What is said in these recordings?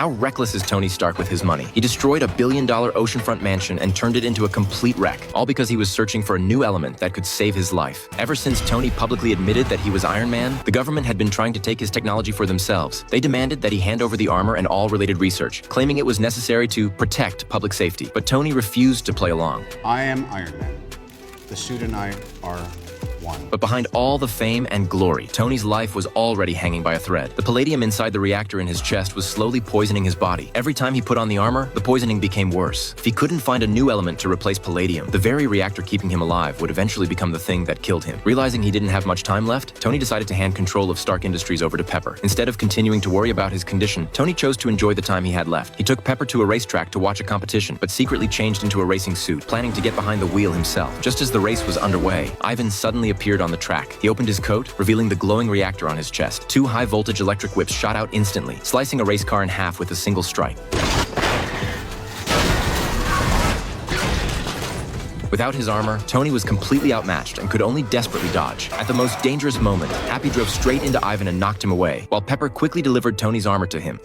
How reckless is Tony Stark with his money? He destroyed a billion-dollar oceanfront mansion and turned it into a complete wreck, all because he was searching for a new element that could save his life. Ever since Tony publicly admitted that he was Iron Man, the government had been trying to take his technology for themselves. They demanded that he hand over the armor and all related research, claiming it was necessary to protect public safety. But Tony refused to play along. I am Iron Man. The suit and I are one. But behind all the fame and glory, Tony's life was already hanging by a thread. The palladium inside the reactor in his chest was slowly poisoning his body. Every time he put on the armor, the poisoning became worse. If he couldn't find a new element to replace palladium, the very reactor keeping him alive would eventually become the thing that killed him. Realizing he didn't have much time left, Tony decided to hand control of Stark Industries over to Pepper. Instead of continuing to worry about his condition, Tony chose to enjoy the time he had left. He took Pepper to a racetrack to watch a competition, but secretly changed into a racing suit, planning to get behind the wheel himself. Just as the race was underway, Ivan suddenly appeared on the track. He opened his coat, revealing the glowing reactor on his chest. 2 high-voltage electric whips shot out instantly, slicing a race car in half with a single strike. Without his armor, Tony was completely outmatched and could only desperately dodge. At the most dangerous moment, Happy drove straight into Ivan and knocked him away, while Pepper quickly delivered Tony's armor to him.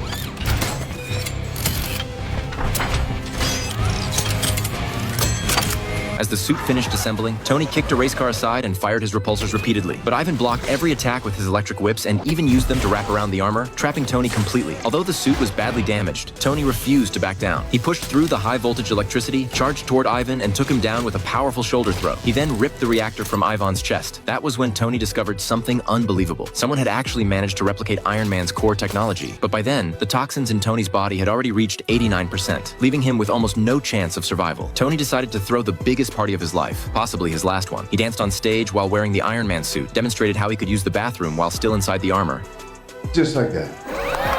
As the suit finished assembling, Tony kicked a race car aside and fired his repulsors repeatedly. But Ivan blocked every attack with his electric whips and even used them to wrap around the armor, trapping Tony completely. Although the suit was badly damaged, Tony refused to back down. He pushed through the high-voltage electricity, charged toward Ivan, and took him down with a powerful shoulder throw. He then ripped the reactor from Ivan's chest. That was when Tony discovered something unbelievable. Someone had actually managed to replicate Iron Man's core technology. But by then, the toxins in Tony's body had already reached 89%, leaving him with almost no chance of survival. Tony decided to throw the biggest party of his life, possibly his last one. He danced on stage while wearing the Iron Man suit, demonstrated how he could use the bathroom while still inside the armor, Just like that.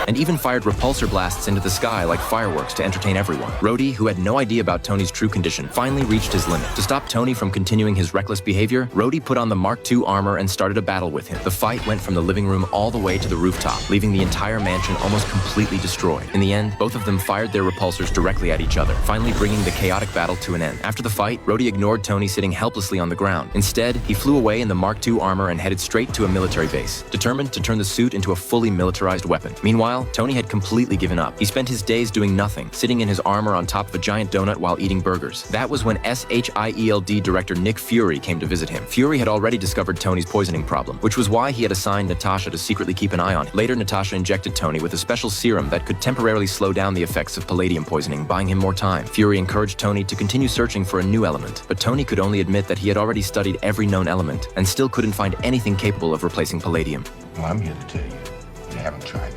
and even fired repulsor blasts into the sky like fireworks to entertain everyone. Rhodey, who had no idea about Tony's true condition, finally reached his limit. To stop Tony from continuing his reckless behavior, Rhodey put on the Mark II armor and started a battle with him. The fight went from the living room all the way to the rooftop, leaving the entire mansion almost completely destroyed. In the end, both of them fired their repulsors directly at each other, finally bringing the chaotic battle to an end. After the fight, Rhodey ignored Tony sitting helplessly on the ground. Instead, he flew away in the Mark II armor and headed straight to a military base, determined to turn the suit into a fully militarized weapon. Meanwhile, Tony had completely given up. He spent his days doing nothing, sitting in his armor on top of a giant donut while eating burgers. That was when SHIELD director Nick Fury came to visit him. Fury had already discovered Tony's poisoning problem, which was why he had assigned Natasha to secretly keep an eye on him. Later, Natasha injected Tony with a special serum that could temporarily slow down the effects of palladium poisoning, buying him more time. Fury encouraged Tony to continue searching for a new element, but Tony could only admit that he had already studied every known element and still couldn't find anything capable of replacing palladium. Well, I'm here to tell you, you haven't tried